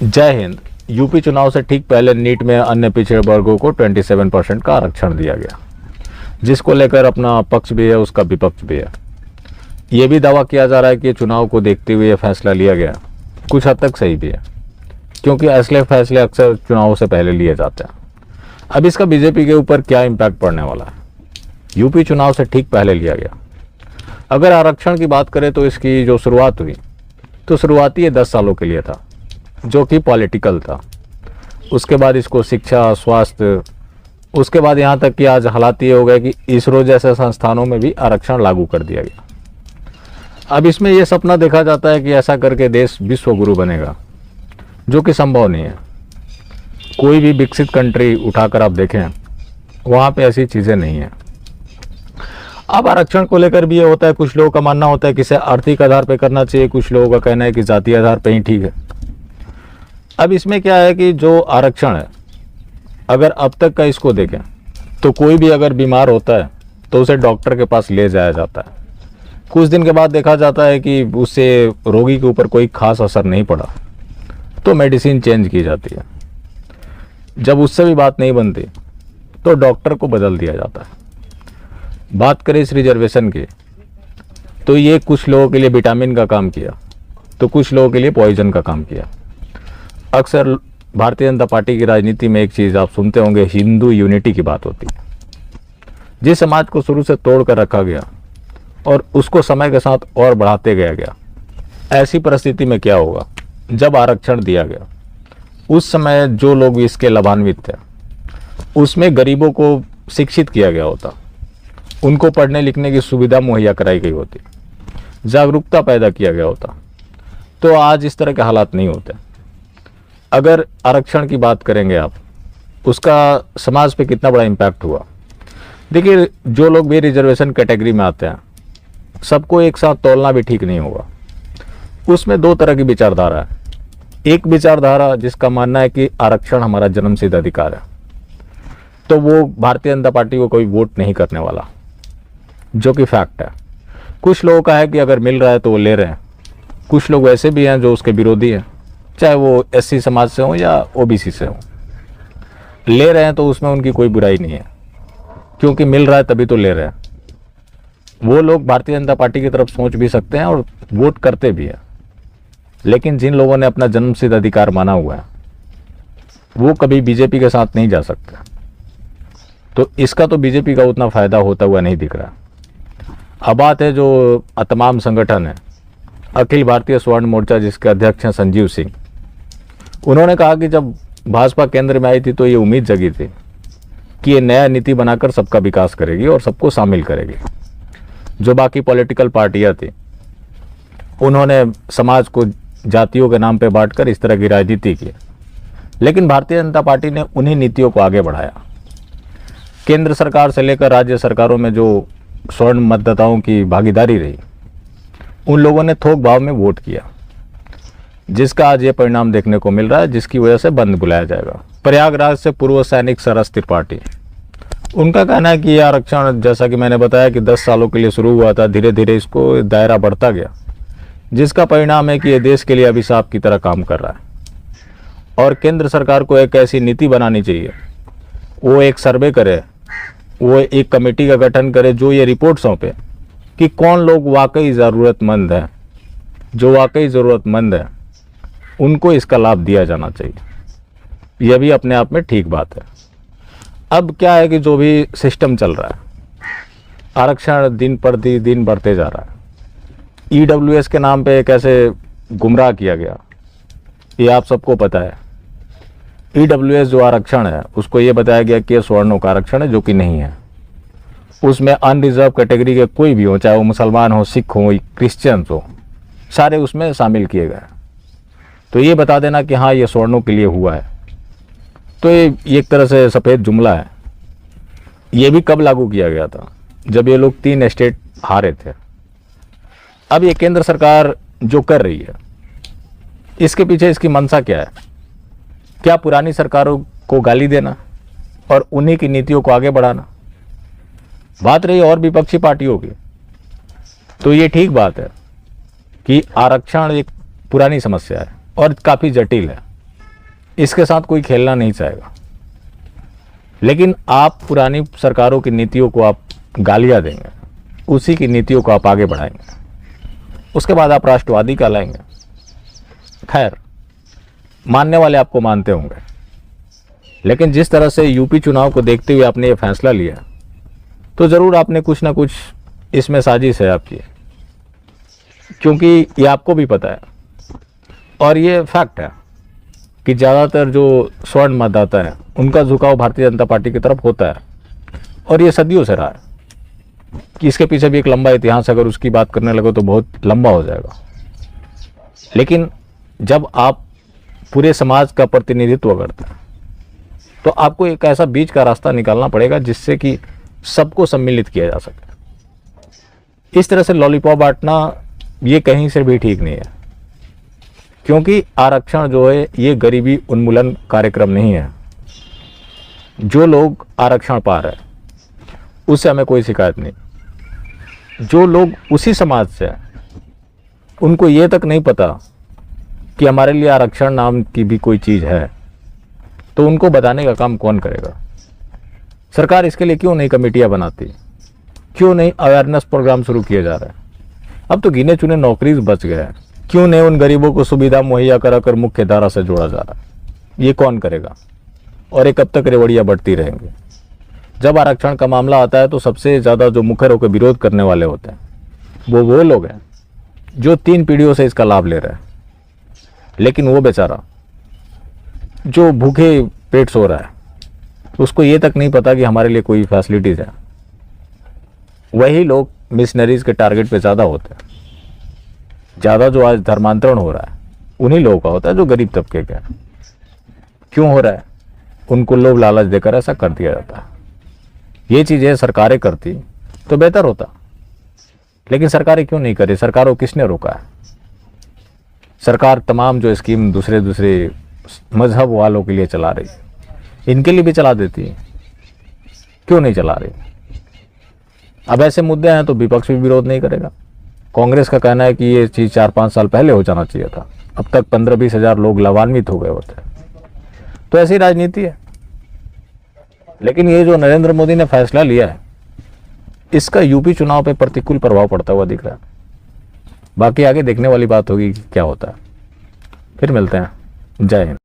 जय हिंद। यूपी चुनाव से ठीक पहले नीट में अन्य पिछड़े वर्गों को 27% का आरक्षण दिया गया, जिसको लेकर अपना पक्ष भी है, उसका विपक्ष भी है। ये भी दावा किया जा रहा है कि चुनाव को देखते हुए यह फैसला लिया गया। कुछ हद तक सही भी है, क्योंकि ऐसे फैसले अक्सर चुनाव से पहले लिए जाते हैं। अब इसका बीजेपी के ऊपर क्या इम्पैक्ट पड़ने वाला है? यूपी चुनाव से ठीक पहले लिया गया। अगर आरक्षण की बात करें तो इसकी जो शुरुआत हुई तो शुरुआती ये 10 सालों के लिए था, जो कि पॉलिटिकल था। उसके बाद इसको शिक्षा, स्वास्थ्य, उसके बाद यहाँ तक कि आज हालात ये हो गए कि इसरो जैसे संस्थानों में भी आरक्षण लागू कर दिया गया। अब इसमें यह सपना देखा जाता है कि ऐसा करके देश विश्व गुरु बनेगा, जो कि संभव नहीं है। कोई भी विकसित कंट्री उठाकर आप देखें, वहाँ पे ऐसी चीज़ें नहीं है। अब आरक्षण को लेकर भी ये होता है, कुछ लोगों का मानना होता है कि इसे आर्थिक आधार पर करना चाहिए, कुछ लोगों का कहना है कि जातीय आधार पर ही ठीक है। अब इसमें क्या है कि जो आरक्षण है, अगर अब तक का इसको देखें तो कोई भी अगर बीमार होता है तो उसे डॉक्टर के पास ले जाया जाता है। कुछ दिन के बाद देखा जाता है कि उससे रोगी के ऊपर कोई खास असर नहीं पड़ा तो मेडिसिन चेंज की जाती है। जब उससे भी बात नहीं बनती तो डॉक्टर को बदल दिया जाता है। बात करें इस रिजर्वेशन की, तो ये कुछ लोगों के लिए विटामिन का काम किया तो कुछ लोगों के लिए पॉइजन का काम किया। अक्सर भारतीय जनता पार्टी की राजनीति में एक चीज़ आप सुनते होंगे, हिंदू यूनिटी की बात होती है। जिस समाज को शुरू से तोड़ कर रखा गया और उसको समय के साथ और बढ़ाते गया, ऐसी परिस्थिति में क्या होगा? जब आरक्षण दिया गया उस समय जो लोग इसके लाभान्वित थे, उसमें गरीबों को शिक्षित किया गया होता, उनको पढ़ने लिखने की सुविधा मुहैया कराई गई होती, जागरूकता पैदा किया गया होता, तो आज इस तरह के हालात नहीं होते। अगर आरक्षण की बात करेंगे आप, उसका समाज पे कितना बड़ा इम्पैक्ट हुआ। देखिए, जो लोग भी रिजर्वेशन कैटेगरी में आते हैं, सबको एक साथ तोलना भी ठीक नहीं होगा। उसमें दो तरह की विचारधारा है। एक विचारधारा जिसका मानना है कि आरक्षण हमारा जन्मसिद्ध अधिकार है, तो वो भारतीय जनता पार्टी को कोई वोट नहीं करने वाला, जो कि फैक्ट है। कुछ लोगों का है कि अगर मिल रहा है तो वो ले रहे हैं। कुछ लोग ऐसे भी हैं जो उसके विरोधी हैं, चाहे वो एससी समाज से हो या ओबीसी से हो। ले रहे हैं तो उसमें उनकी कोई बुराई नहीं है, क्योंकि मिल रहा है तभी तो ले रहे हैं। वो लोग भारतीय जनता पार्टी की तरफ सोच भी सकते हैं और वोट करते भी हैं, लेकिन जिन लोगों ने अपना जन्मसिद्ध अधिकार माना हुआ है वो कभी बीजेपी के साथ नहीं जा सकते। तो इसका तो बीजेपी का उतना फायदा होता हुआ नहीं दिख रहा। अब बात है जो तमाम संगठन है, अखिल भारतीय स्वर्ण मोर्चा जिसके अध्यक्ष हैं संजीव सिंह, उन्होंने कहा कि जब भाजपा केंद्र में आई थी तो ये उम्मीद जगी थी कि ये नया नीति बनाकर सबका विकास करेगी और सबको शामिल करेगी। जो बाकी पॉलिटिकल पार्टियां थी, उन्होंने समाज को जातियों के नाम पे बांटकर इस तरह की राजनीति की, लेकिन भारतीय जनता पार्टी ने उन्हीं नीतियों को आगे बढ़ाया। केंद्र सरकार से लेकर राज्य सरकारों में जो स्वर्ण मतदाताओं की भागीदारी रही, उन लोगों ने थोक भाव में वोट किया, जिसका आज ये परिणाम देखने को मिल रहा है, जिसकी वजह से बंद बुलाया जाएगा। प्रयागराज से पूर्व सैनिक सरस त्रिपाठी, उनका कहना है कि ये आरक्षण, जैसा कि मैंने बताया कि 10 सालों के लिए शुरू हुआ था, धीरे धीरे इसको दायरा बढ़ता गया, जिसका परिणाम है कि ये देश के लिए अभिशाप की तरह काम कर रहा है। और केंद्र सरकार को एक ऐसी नीति बनानी चाहिए, वो एक सर्वे करे, वो एक कमेटी का गठन करे जो ये रिपोर्ट सौंपे कि कौन लोग वाकई ज़रूरतमंद हैं। जो वाकई ज़रूरतमंद है उनको इसका लाभ दिया जाना चाहिए। यह भी अपने आप में ठीक बात है। अब क्या है कि जो भी सिस्टम चल रहा है, आरक्षण दिन पर दिन बढ़ते जा रहा है। ईडब्ल्यूएस के नाम पे कैसे गुमराह किया गया, ये आप सबको पता है। ईडब्ल्यूएस जो आरक्षण है, उसको ये बताया गया कि सवर्णों का आरक्षण है, जो कि नहीं है। उसमें अनरिजर्व कैटेगरी के कोई भी हो, चाहे वो मुसलमान हो, सिख हो, क्रिश्चियंस हो, सारे उसमें शामिल किए गए। तो ये बता देना कि हाँ ये सवर्णों के लिए हुआ है, तो ये एक तरह से सफ़ेद जुमला है। ये भी कब लागू किया गया था? जब ये लोग 3 स्टेट हारे थे। अब ये केंद्र सरकार जो कर रही है, इसके पीछे इसकी मंशा क्या है? क्या पुरानी सरकारों को गाली देना और उन्हीं की नीतियों को आगे बढ़ाना? बात रही और विपक्षी पार्टियों की, तो ये ठीक बात है कि आरक्षण एक पुरानी समस्या है और काफ़ी जटिल है। इसके साथ कोई खेलना नहीं चाहेगा। लेकिन आप पुरानी सरकारों की नीतियों को आप गालियां देंगे, उसी की नीतियों को आप आगे बढ़ाएंगे, उसके बाद आप राष्ट्रवादी कहलाएंगे। खैर, मानने वाले आपको मानते होंगे, लेकिन जिस तरह से यूपी चुनाव को देखते हुए आपने ये फैसला लिया, तो ज़रूर आपने कुछ ना कुछ इसमें साजिश है आपकी, क्योंकि ये आपको भी पता है और ये फैक्ट है कि ज़्यादातर जो स्वर्ण मतदाता है उनका झुकाव भारतीय जनता पार्टी की तरफ होता है, और ये सदियों से रहा है। कि इसके पीछे भी एक लंबा इतिहास, अगर उसकी बात करने लगो तो बहुत लंबा हो जाएगा। लेकिन जब आप पूरे समाज का प्रतिनिधित्व करते हैं, तो आपको एक ऐसा बीच का रास्ता निकालना पड़ेगा जिससे कि सबको सम्मिलित किया जा सके। इस तरह से लॉलीपॉप बांटना ये कहीं से भी ठीक नहीं है, क्योंकि आरक्षण जो है ये गरीबी उन्मूलन कार्यक्रम नहीं है। जो लोग आरक्षण पा रहे हैं उससे हमें कोई शिकायत नहीं। जो लोग उसी समाज से हैं, उनको ये तक नहीं पता कि हमारे लिए आरक्षण नाम की भी कोई चीज़ है, तो उनको बताने का काम कौन करेगा? सरकार इसके लिए क्यों नहीं कमेटियां बनाती? क्यों नहीं अवेयरनेस प्रोग्राम शुरू किए जा रहे हैं? अब तो गिने चुने नौकरी बच गए हैं, क्यों नहीं उन गरीबों को सुविधा मुहैया कराकर मुख्य धारा से जोड़ा जा रहा है? ये कौन करेगा? और ये कब तक रेवड़ियाँ बढ़ती रहेंगी? जब आरक्षण का मामला आता है तो सबसे ज़्यादा जो मुखर होकर विरोध करने वाले होते हैं वो लोग हैं जो 3 पीढ़ियों से इसका लाभ ले रहे हैं। लेकिन वो बेचारा जो भूखे पेट सो रहा है, उसको ये तक नहीं पता कि हमारे लिए कोई फैसिलिटीज़ है। वही लोग मिशनरीज के टारगेट पे ज़्यादा होते हैं। ज़्यादा जो आज धर्मांतरण हो रहा है उन्हीं लोगों का होता है जो गरीब तबके के हैं। क्यों हो रहा है? उनको लोभ लालच देकर ऐसा कर दिया जाता है। ये चीज़ें सरकारें करती तो बेहतर होता, लेकिन सरकारें क्यों नहीं करी? सरकारों किसने रोका है? सरकार तमाम जो स्कीम दूसरे मजहब वालों के लिए चला रही है, इनके लिए भी चला देती है, क्यों नहीं चला रही? अब ऐसे मुद्दे हैं तो विपक्ष भी विरोध नहीं करेगा। कांग्रेस का कहना है कि ये चीज़ 4-5 साल पहले हो जाना चाहिए था, अब तक 15-20 हज़ार लोग लाभान्वित हो गए होते। तो ऐसी राजनीति है। लेकिन ये जो नरेंद्र मोदी ने फैसला लिया है, इसका यूपी चुनाव पे प्रतिकूल प्रभाव पड़ता हुआ दिख रहा है। बाकी आगे देखने वाली बात होगी कि क्या होता है। फिर मिलते हैं। जय हिंद।